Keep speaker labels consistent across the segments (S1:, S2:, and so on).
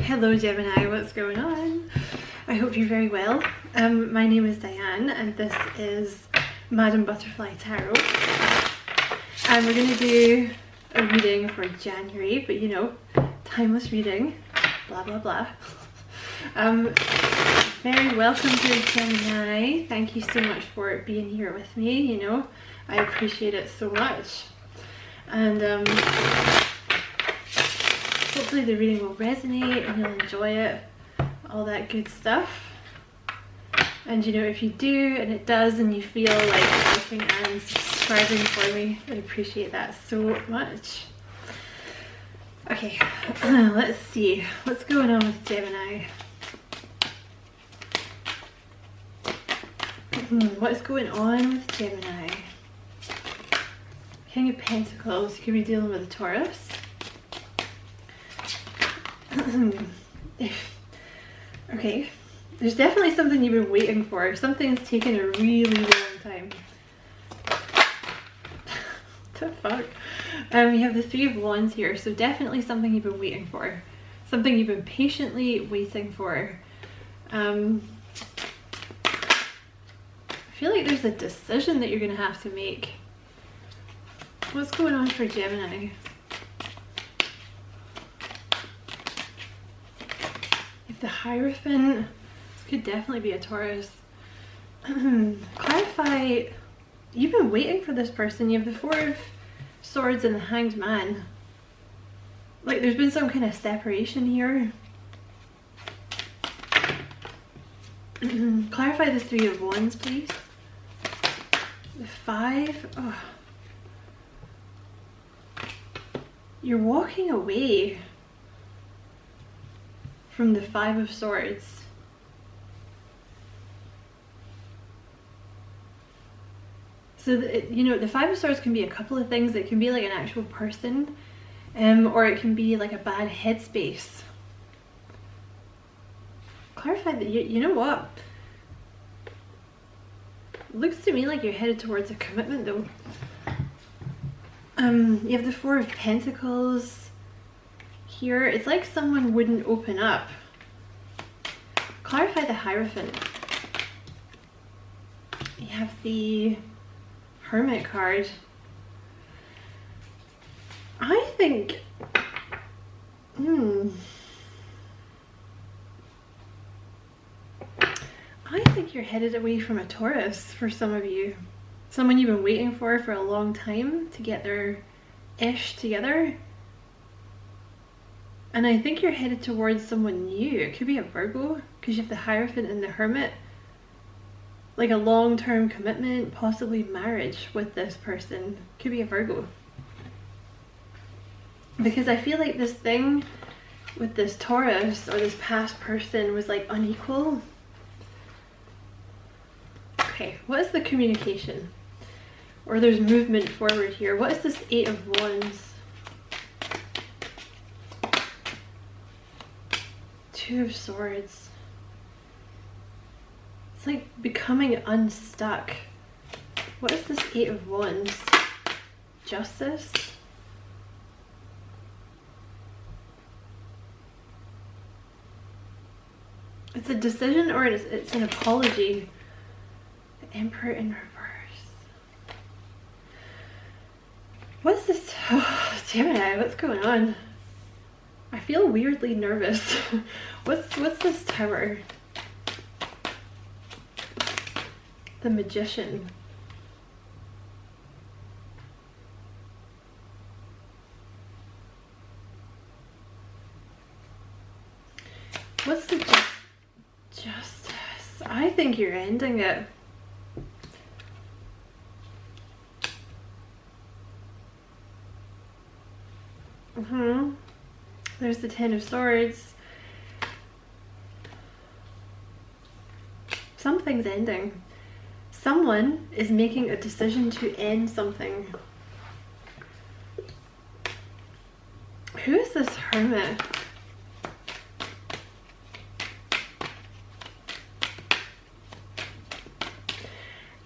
S1: Hello Gemini, what's going on? I hope you're very well. My name is Diane and this is Madam Butterfly Tarot. And we're going to do a reading for January, but you know, timeless reading, blah blah blah. Very welcome to Gemini. Thank you so much for being here with me, you know, I appreciate it so much. And hopefully the reading will resonate and you'll enjoy it, all that good stuff. And you know, if you do and it does and you feel like liking and subscribing for me, I'd appreciate that so much. Okay, let's see what's going on with Gemini. What's going on with Gemini? King of Pentacles, you could be dealing with a Taurus. Okay, there's definitely something you've been waiting for. Something's taken a really long time. What the fuck? You have the Three of Wands here, so definitely something you've been waiting for. Something you've been patiently waiting for. I feel like there's a decision that you're going to have to make. What's going on for Gemini? If the Hierophant, this could definitely be a Taurus. Clarify, you've been waiting for this person. You have the Four of Swords and the Hanged Man. Like there's been some kind of separation here. Clarify the Three of Wands, please. The Five. Oh. You're walking away from the Five of Swords. So, you know, the Five of Swords can be a couple of things. It can be like an actual person, or it can be like a bad headspace. Clarify that, you know what? Looks to me like you're headed towards a commitment though. You have the Four of Pentacles here. It's like someone wouldn't open up. Clarify the Hierophant. You have the Hermit card. I think you're headed away from a Taurus for some of you. Someone you've been waiting for a long time to get their ish together. And I think you're headed towards someone new. It could be a Virgo, because you have the Hierophant and the Hermit. Like a long-term commitment, possibly marriage with this person. Could be a Virgo. Because I feel like this thing with this Taurus or this past person was like unequal. Okay, what is the communication? Or there's movement forward here. What is this Eight of Wands? Two of Swords. It's like becoming unstuck. What is this Eight of Wands? Justice? It's a decision or it's an apology. The Emperor in reverse. What's this? Oh, Gemini, what's going on? I feel weirdly nervous. What's this Tower? The Magician. What's the Justice? I think you're ending it. There's the Ten of Swords. Something's ending. Someone is making a decision to end something. Who is this Hermit?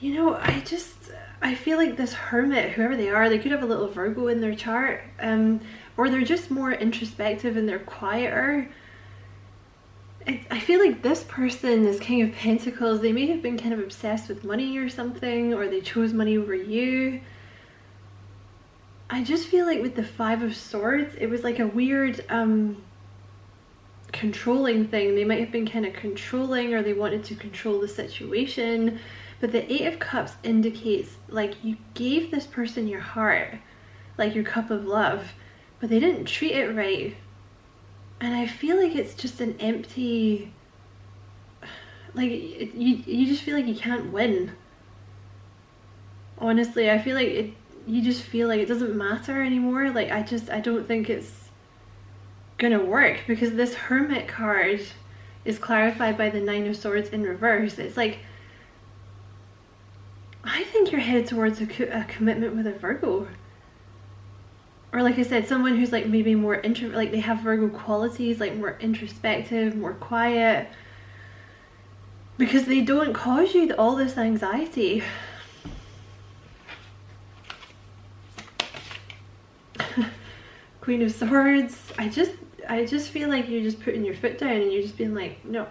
S1: You know, I feel like this Hermit, whoever they are, they could have a little Virgo in their chart, or they're just more introspective and they're quieter. I feel like this person, this King of Pentacles, they may have been kind of obsessed with money or something, or they chose money over you. I just feel like with the Five of Swords, it was like a weird controlling thing. They might have been kind of controlling, or they wanted to control the situation. But the Eight of Cups indicates like you gave this person your heart, like your cup of love, but they didn't treat it right. And I feel like it's just an empty, like you just feel like you can't win. Honestly, I feel like you just feel like it doesn't matter anymore. Like I don't think it's gonna work, because this Hermit card is clarified by the Nine of Swords in reverse. It's like, I think you're headed towards a commitment with a Virgo. Or like I said, someone who's like maybe more like they have Virgo qualities, like more introspective, more quiet, because they don't cause you all this anxiety. Queen of Swords. I just feel like you're just putting your foot down and you're just being like, no.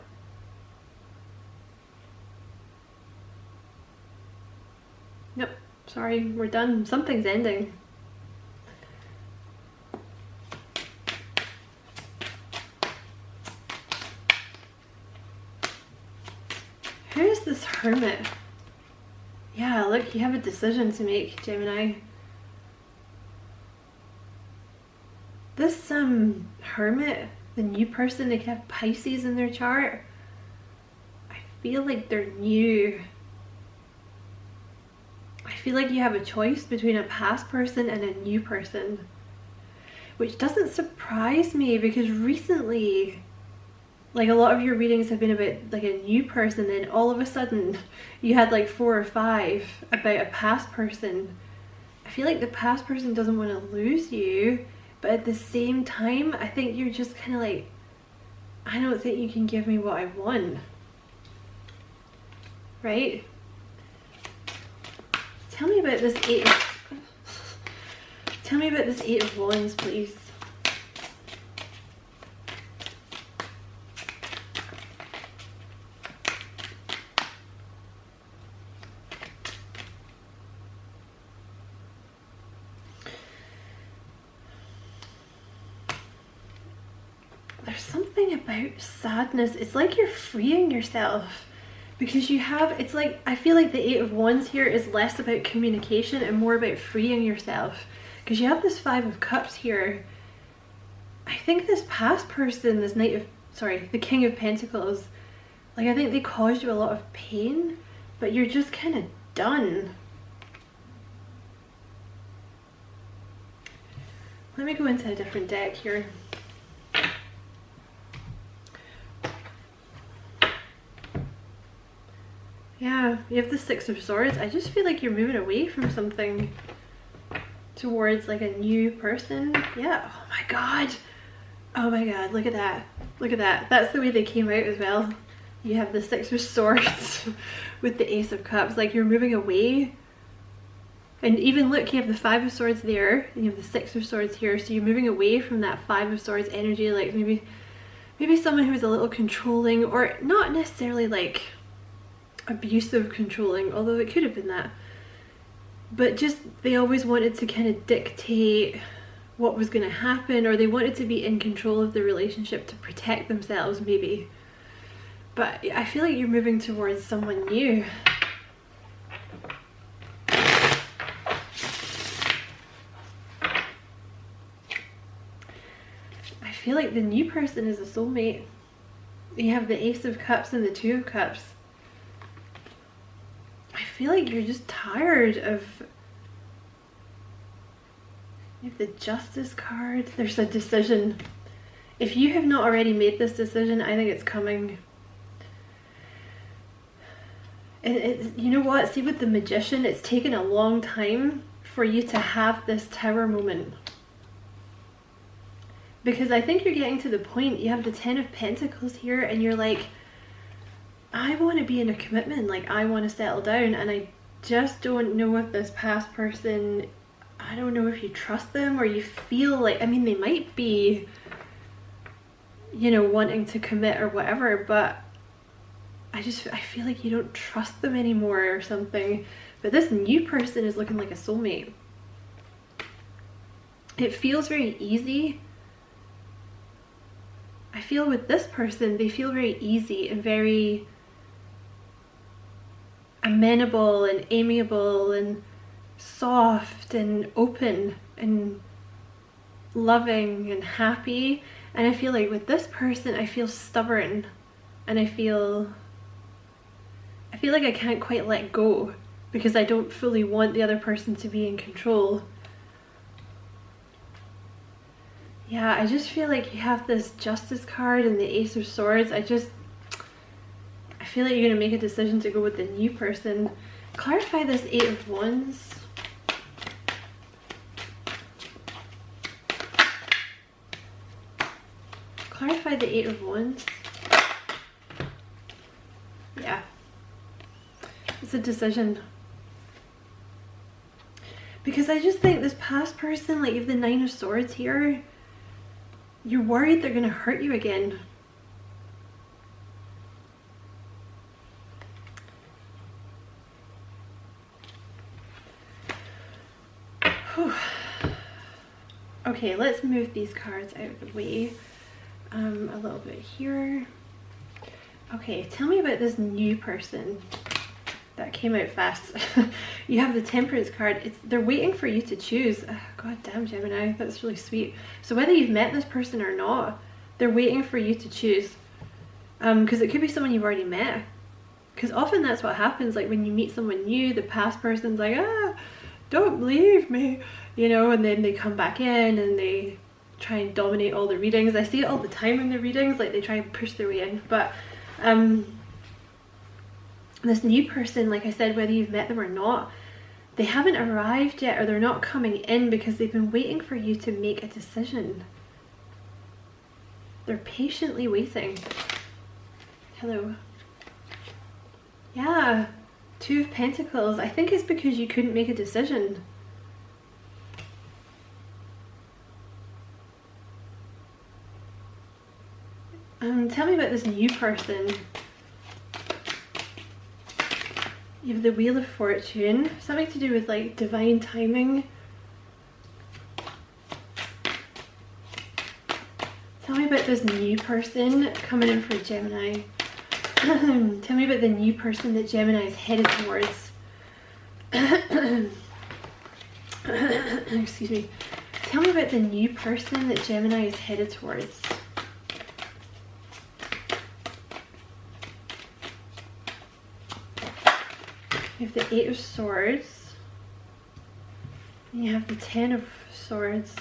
S1: Nope, sorry, we're done. Something's ending. Who's this Hermit? Yeah, look, you have a decision to make, Gemini. This Hermit, the new person, they have Pisces in their chart. I feel like they're new. I feel like you have a choice between a past person and a new person, which doesn't surprise me, because recently, like a lot of your readings have been about like a new person, and all of a sudden you had like 4 or 5 about a past person. I feel like the past person doesn't want to lose you, but at the same time, I think you're just kind of like, I don't think you can give me what I want. Right? Tell me about this Tell me about this Eight of Wands, please. There's something about sadness. It's like you're freeing yourself, because you have, it's like, I feel like the Eight of Wands here is less about communication and more about freeing yourself, because you have this Five of Cups here. I think this past person, this the King of Pentacles, like I think they caused you a lot of pain, but you're just kind of done. Let me go into a different deck here. Yeah, you have the Six of Swords. I just feel like you're moving away from something towards like a new person. Yeah, oh my god. Oh my god, look at that. Look at that. That's the way they came out as well. You have the Six of Swords with the Ace of Cups. Like you're moving away. And even look, you have the Five of Swords there, and you have the Six of Swords here. So you're moving away from that Five of Swords energy. Like maybe someone who's a little controlling, or not necessarily like abusive controlling, although it could have been that, but just they always wanted to kind of dictate what was going to happen, or they wanted to be in control of the relationship to protect themselves maybe. But I feel like you're moving towards someone new. I feel like the new person is a soulmate. You have the Ace of Cups and the Two of Cups. I feel like you're just tired of... You have the Justice card. There's a decision. If you have not already made this decision, I think it's coming. And it's, you know what? See, with the Magician, it's taken a long time for you to have this Tower moment. Because I think you're getting to the point, you have the Ten of Pentacles here, and you're like, I want to be in a commitment, like I want to settle down, and I just don't know if this past person, I don't know if you trust them, or you feel like, I mean, they might be, you know, wanting to commit or whatever, but I feel like you don't trust them anymore or something. But this new person is looking like a soulmate. It feels very easy. I feel with this person, they feel very easy and very amenable and amiable and soft and open and loving and happy. And I feel like with this person, I feel stubborn, and I feel like I can't quite let go because I don't fully want the other person to be in control. Yeah, I just feel like you have this Justice card and the Ace of Swords. I feel like you're going to make a decision to go with the new person. Clarify this Eight of Wands. Clarify the Eight of Wands. Yeah. It's a decision. Because I just think this past person, like, you have the Nine of Swords here, you're worried they're going to hurt you again. Whew. Okay, let's move these cards out of the way a little bit here. Okay, tell me about this new person. That came out fast. You have the Temperance card. They're waiting for you to choose. God damn, Gemini, that's really sweet. So whether you've met this person or not, they're waiting for you to choose. Because it could be someone you've already met. Because often that's what happens. Like when you meet someone new, the past person's like, don't leave me, you know, and then they come back in and they try and dominate all the readings. I see it all the time in the readings, like they try and push their way in. But this new person, like I said, whether you've met them or not, they haven't arrived yet, or they're not coming in because they've been waiting for you to make a decision. They're patiently waiting. Hello. Yeah, Two of Pentacles. I think it's because you couldn't make a decision. Tell me about this new person. You have the Wheel of Fortune, something to do with like divine timing. Tell me about this new person coming in for Gemini. Tell me about the new person that Gemini is headed towards. Excuse me. Tell me about the new person that Gemini is headed towards. You have the Eight of Swords, and you have the Ten of Swords.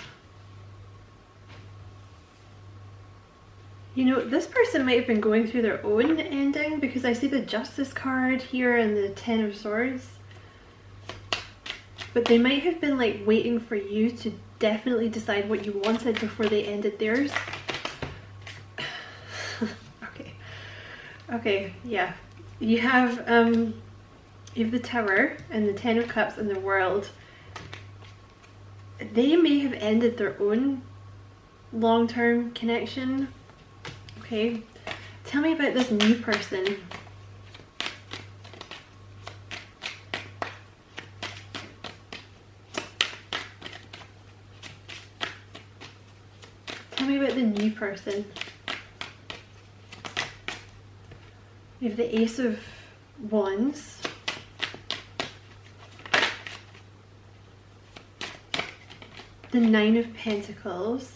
S1: You know, this person might have been going through their own ending, because I see the Justice card here and the Ten of Swords. But they might have been like waiting for you to definitely decide what you wanted before they ended theirs. Okay, yeah. You have the Tower and the Ten of Cups and the World. They may have ended their own long-term connection. Okay, tell me about this new person. Tell me about the new person. We have the Ace of Wands. The Nine of Pentacles.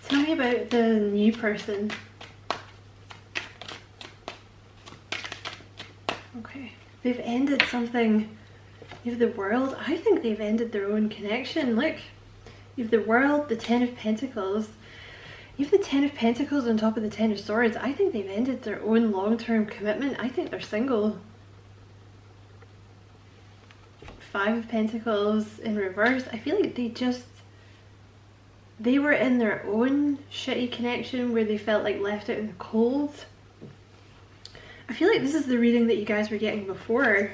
S1: Tell me about the new person. Okay, they've ended something. You have the World. I think they've ended their own connection. Look, you have the World, the Ten of Pentacles. You have the Ten of Pentacles on top of the Ten of Swords. I think they've ended their own long-term commitment. I think they're single. Five of Pentacles in reverse. I feel like they just they were in their own shitty connection where they felt like left out in the cold. I feel like this is the reading that you guys were getting before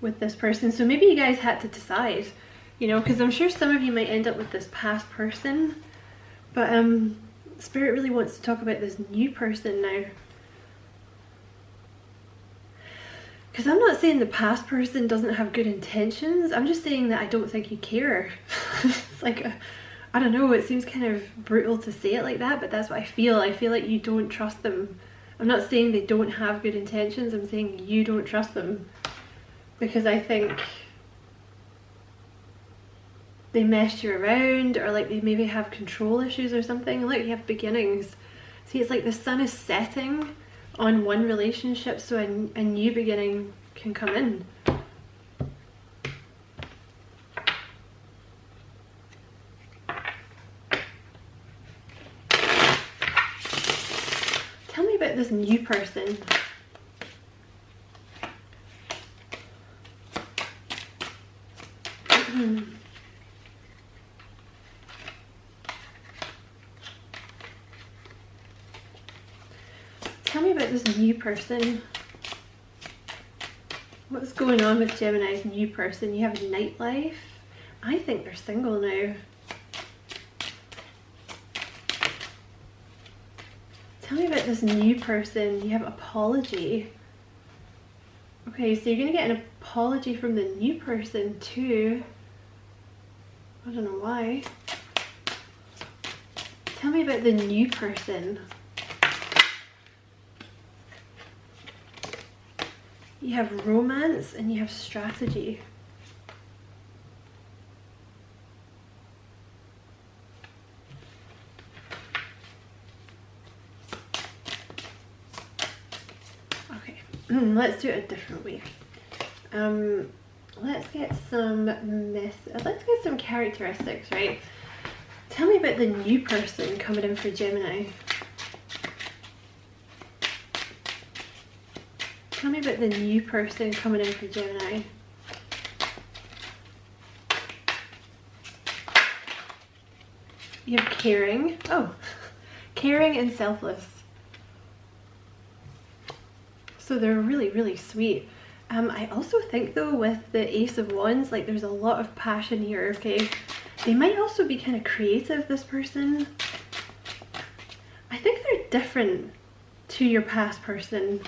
S1: with this person. So maybe you guys had to decide, you know, because I'm sure some of you might end up with this past person. But Spirit really wants to talk about this new person now. Because I'm not saying the past person doesn't have good intentions. I'm just saying that I don't think you care. It's like, I don't know, it seems kind of brutal to say it like that, but that's what I feel. I feel like you don't trust them. I'm not saying they don't have good intentions. I'm saying you don't trust them. Because I think they messed you around, or like they maybe have control issues or something. Look, you have beginnings. See, it's like the sun is setting on one relationship, so a new beginning can come in. Tell me about this new person. Tell me about this new person. What's going on with Gemini's new person? You have a nightlife. I think they're single now. Tell me about this new person. You have apology. Okay, so you're going to get an apology from the new person too. I don't know why. Tell me about the new person. You have romance and you have strategy. Okay, let's do it a different way. Let's get some characteristics, right? Tell me about the new person coming in for Gemini. Tell me about the new person coming in for Gemini. You have caring. Oh, caring and selfless. So they're really, really sweet. I also think though with the Ace of Wands, like there's a lot of passion here, okay? They might also be kind of creative, this person. I think they're different to your past person.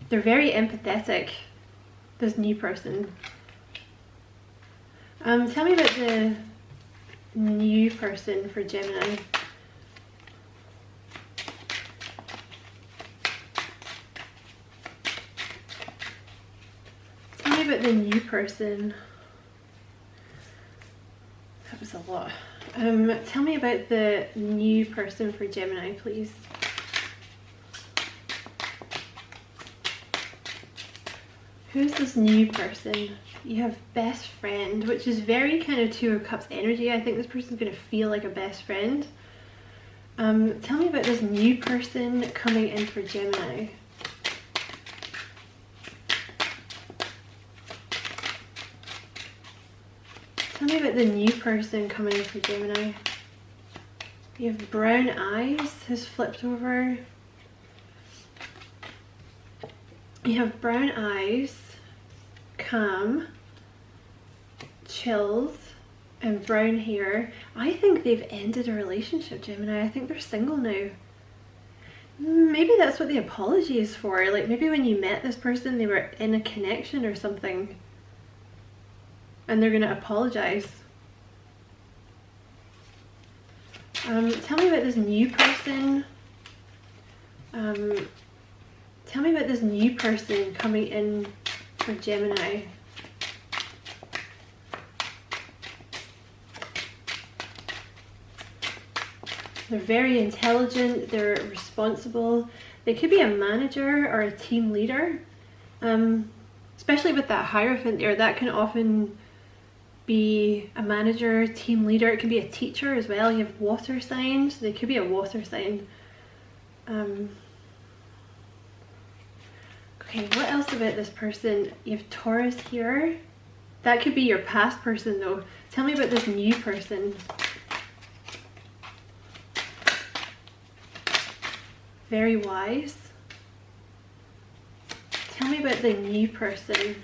S1: They're very empathetic, this new person. Tell me about the new person for Gemini. Tell me about the new person. That was a lot. Tell me about the new person for Gemini, please. Who's this new person? You have best friend, which is very kind of Two of Cups energy. I think this person's going to feel like a best friend. Tell me about this new person coming in for Gemini. Tell me about the new person coming in for Gemini. You have brown eyes, has flipped over. You have brown eyes, calm, chilled, and brown hair. I think they've ended a relationship, Gemini. I think they're single now. Maybe that's what the apology is for. Like maybe when you met this person, they were in a connection or something. And they're going to apologize. Tell me about this new person. Tell me about this new person coming in for Gemini. They're very intelligent, they're responsible. They could be a manager or a team leader. Especially with that Hierophant there, that can often be a manager, team leader. It can be a teacher as well. You have water signs, so they could be a water sign. Okay, what else about this person? You have Taurus here. That could be your past person though. Tell me about this new person. very wise. Tell me about the new person.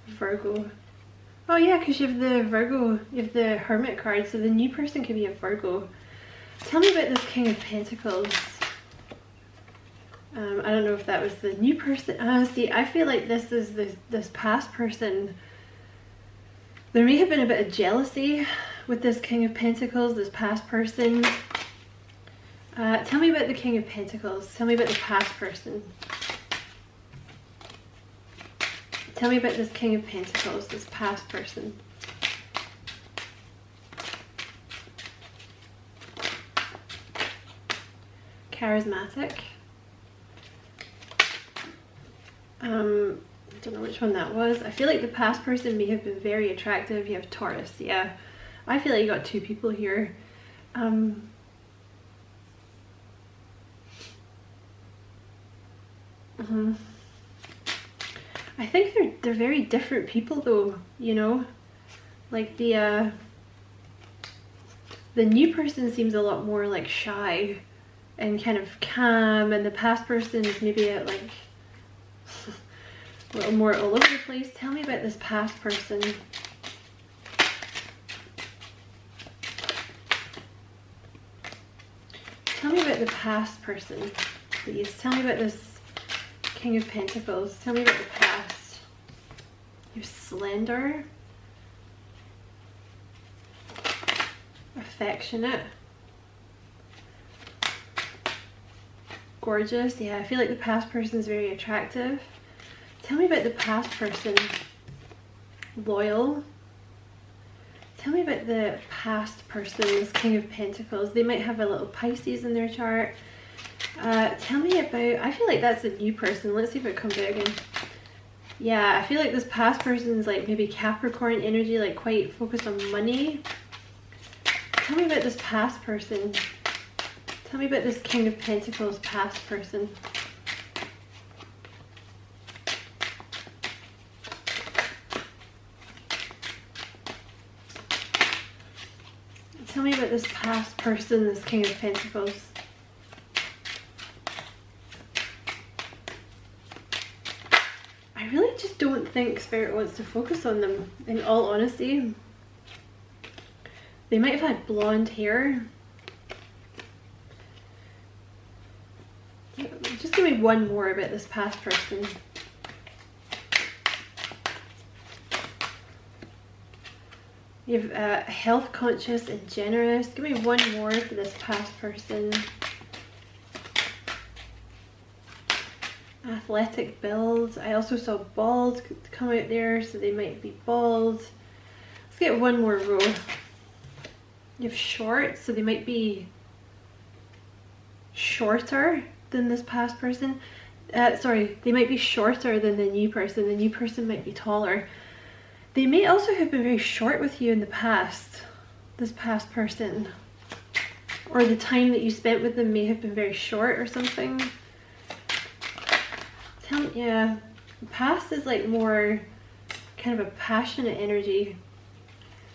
S1: Virgo. Oh yeah, because you have the Virgo, you have the Hermit card, so the new person could be a Virgo. Tell me about this King of Pentacles. I don't know if that was the new person. See, I feel like this is this past person. There may have been a bit of jealousy with this King of Pentacles, this past person. Tell me about the King of Pentacles. Tell me about the past person. Tell me about this King of Pentacles, this past person. Charismatic. I don't know which one that was. I feel like the past person may have been very attractive. You have Taurus, yeah. I feel like you got two people here. I think they're very different people though, you know? Like the new person seems a lot more like shy and kind of calm, and the past person is maybe like a little more all over the place. Tell me about this past person. Tell me about the past person, please. Tell me about this King of Pentacles. Tell me about the past. You're slender. Affectionate. Gorgeous. Yeah, I feel like the past person is very attractive. Tell me about the past person. Loyal. Tell me about the past person, this King of Pentacles. They might have a little Pisces in their chart. Tell me about, I feel like that's a new person. Let's see if it comes out again. Yeah, I feel like this past person is like maybe Capricorn energy, like quite focused on money. Tell me about this past person. Tell me about this King of Pentacles past person. Tell me about this past person, this King of Pentacles. I really just don't think Spirit wants to focus on them, in all honesty. They might have had blonde hair. Just give me one more about this past person. You have health conscious and generous. Give me one more for this past person. Athletic build. I also saw bald come out there, so they might be bald. Let's get one more row. You have short, so they might be shorter than this past person. Sorry, they might be shorter than the new person. The new person might be taller. They may also have been very short with you in the past, this past person. Or the time that you spent with them may have been very short or something. Yeah, the past is like more kind of a passionate energy.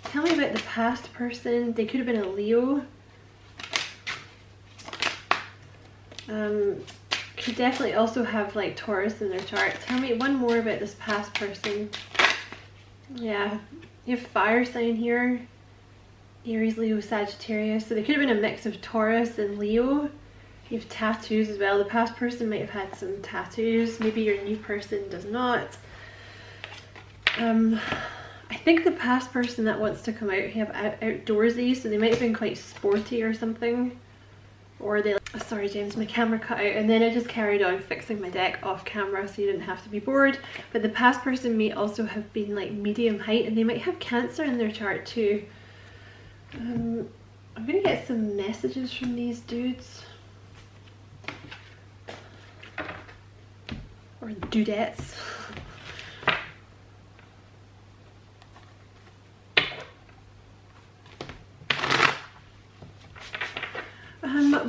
S1: Tell me about the past person. They could have been a Leo. Could definitely also have like Taurus in their chart. Tell me one more about this past person. Yeah, you have fire sign here. Aries, Leo, Sagittarius. So they could have been a mix of Taurus and Leo. You have tattoos as well. The past person might have had some tattoos. Maybe your new person does not. I think the past person that wants to come out have outdoorsy, so they might have been quite sporty or something. Or they, oh, sorry James, my camera cut out, and then I just carried on fixing my deck off camera so you didn't have to be bored. But the past person may also have been like medium height, and they might have Cancer in their chart too. I'm gonna get some messages from these dudes. Or dudettes.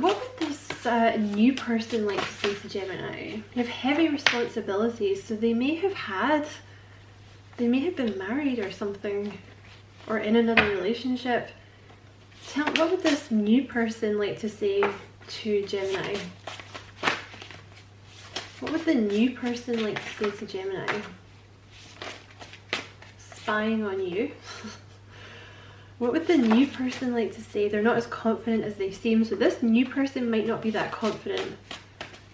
S1: What would this new person like to say to Gemini? They have heavy responsibilities, so they may have been married or something, or in another relationship. What would this new person like to say to Gemini? What would the new person like to say to Gemini? Spying on you. What would the new person like to say? They're not as confident as they seem, so this new person might not be that confident.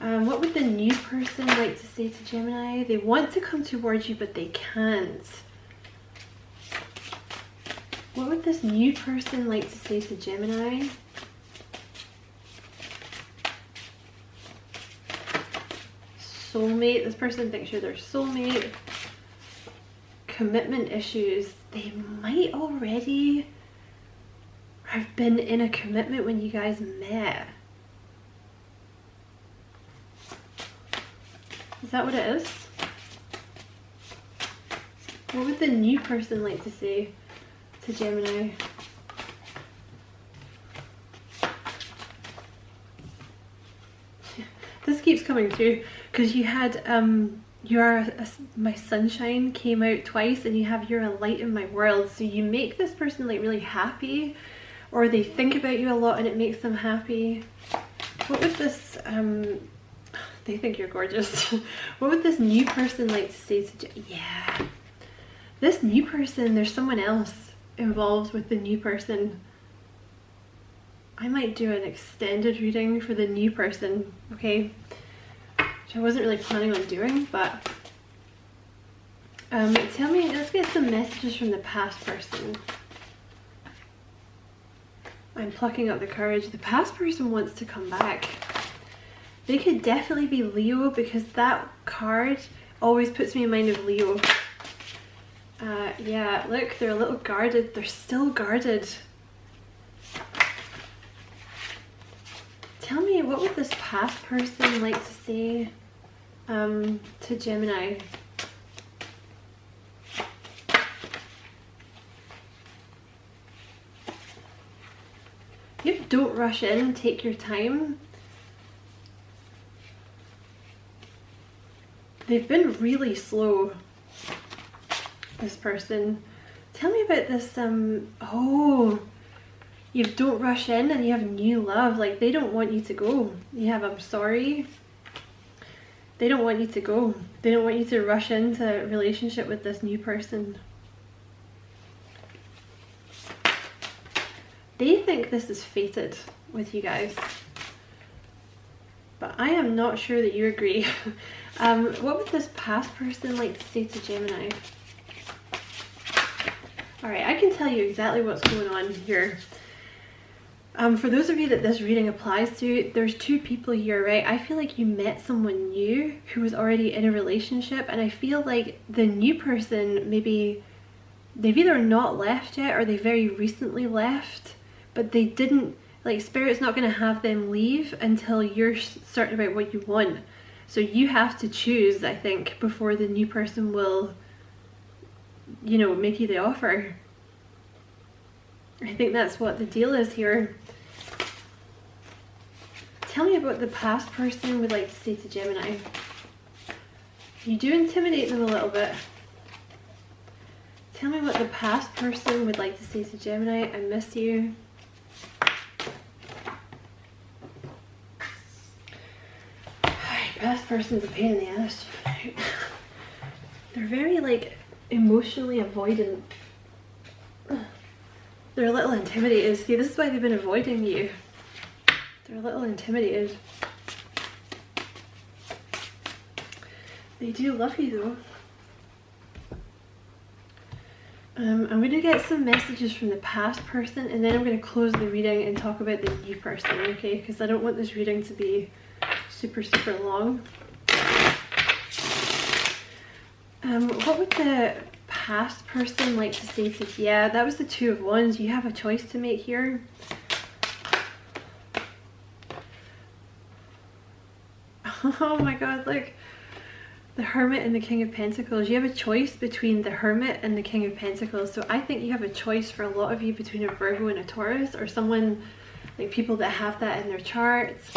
S1: What would the new person like to say to Gemini? They want to come towards you, but they can't. What would this new person like to say to Gemini? Soulmate. This person thinks you're their soulmate. Commitment issues. They might already have been in a commitment when you guys met. Is that what it is? What would the new person like to say to Gemini? This keeps coming through because you had my sunshine came out twice, and you have you're a light in my world. So you make this person like really happy, or they think about you a lot and it makes them happy. What would this they think you're gorgeous. What would this new person like to say to yeah, this new person, there's someone else involved with the new person. I might do an extended reading for the new person, okay, which I wasn't really planning on doing, but tell me, let's get some messages from the past person. I'm plucking up the courage. The past person wants to come back. They could definitely be Leo, because that card always puts me in mind of Leo. Yeah, look, they're a little guarded. They're still guarded. Tell me, what would this past person like to say to Gemini? Don't rush in, take your time. They've been really slow, this person. Tell me about this, oh, you don't rush in and you have new love. Like, they don't want you to go. You have I'm sorry. They don't want you to go. They don't want you to rush into a relationship with this new person. They think this is fated with you guys, but I am not sure that you agree. What would this past person like to say to Gemini? Alright, I can tell you exactly what's going on here. For those of you that this reading applies to, there's two people here, right? I feel like you met someone new who was already in a relationship, and I feel like the new person, maybe they've either not left yet or they very recently left, but they didn't, like, Spirit's not going to have them leave until you're certain about what you want. So you have to choose, I think, before the new person will, you know, make you the offer. I think that's what the deal is here. Tell me about the past person would like to say to Gemini. You do intimidate them a little bit. Tell me what the past person would like to say to Gemini. I miss you. Past person's a pain in the ass. They're very, like, emotionally avoidant. They're a little intimidated. See, this is why they've been avoiding you. They're a little intimidated. They do love you, though. I'm going to get some messages from the past person, and then I'm going to close the reading and talk about the new person, okay? Because I don't want this reading to be super long. What would the past person like to say to, yeah, that was the Two of Wands. You have a choice to make here. Oh my god, look, the Hermit and the King of Pentacles. You have a choice between the Hermit and the King of Pentacles. So I think you have a choice for a lot of you between a Virgo and a Taurus, or someone, like, people that have that in their charts.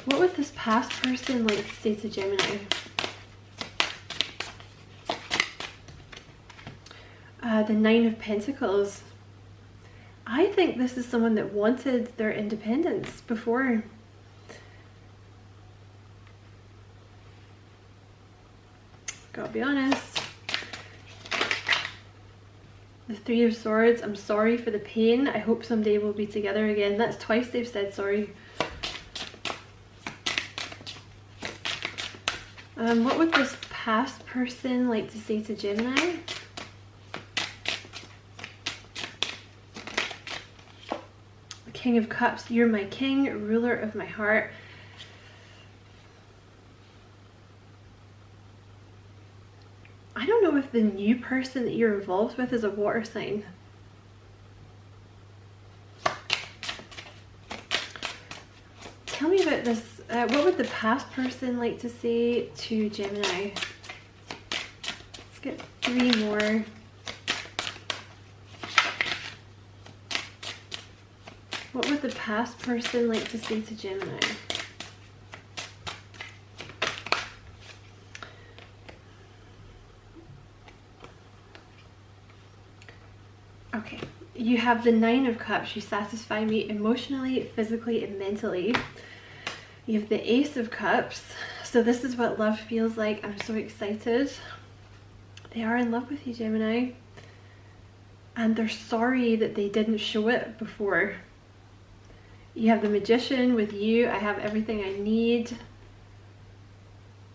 S1: What would this past person like to say to Gemini? The Nine of Pentacles. I think this is someone that wanted their independence before. Gotta be honest. The Three of Swords, I'm sorry for the pain. I hope someday we'll be together again. That's twice they've said sorry. What would this past person like to say to Gemini? King of Cups, you're my king, ruler of my heart. I don't know if the new person that you're involved with is a water sign. Tell me about this. What would the past person like to say to Gemini? Let's get 3 more. What would the past person like to say to Gemini? Okay, you have the Nine of Cups. You satisfy me emotionally, physically, and mentally. You have the Ace of Cups. So this is what love feels like. I'm so excited. They are in love with you, Gemini. And they're sorry that they didn't show it before. You have the Magician with you. I have everything I need.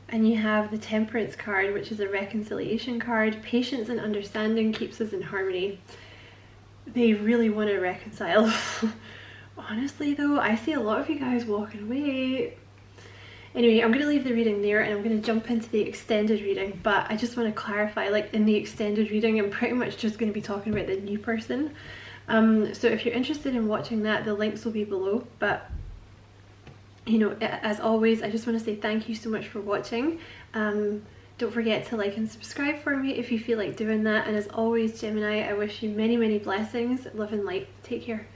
S1: And you have the Temperance card, which is a reconciliation card. Patience and understanding keeps us in harmony. They really want to reconcile. Honestly though, I see a lot of you guys walking away. Anyway, I'm going to leave the reading there and I'm going to jump into the extended reading, but I just want to clarify, like in the extended reading, I'm pretty much just going to be talking about the new person. So if you're interested in watching that, the links will be below. But you know, as always, I just want to say thank you so much for watching. Don't forget to like and subscribe for me if you feel like doing that. And as always, Gemini, I wish you many, many blessings, love and light. Take care.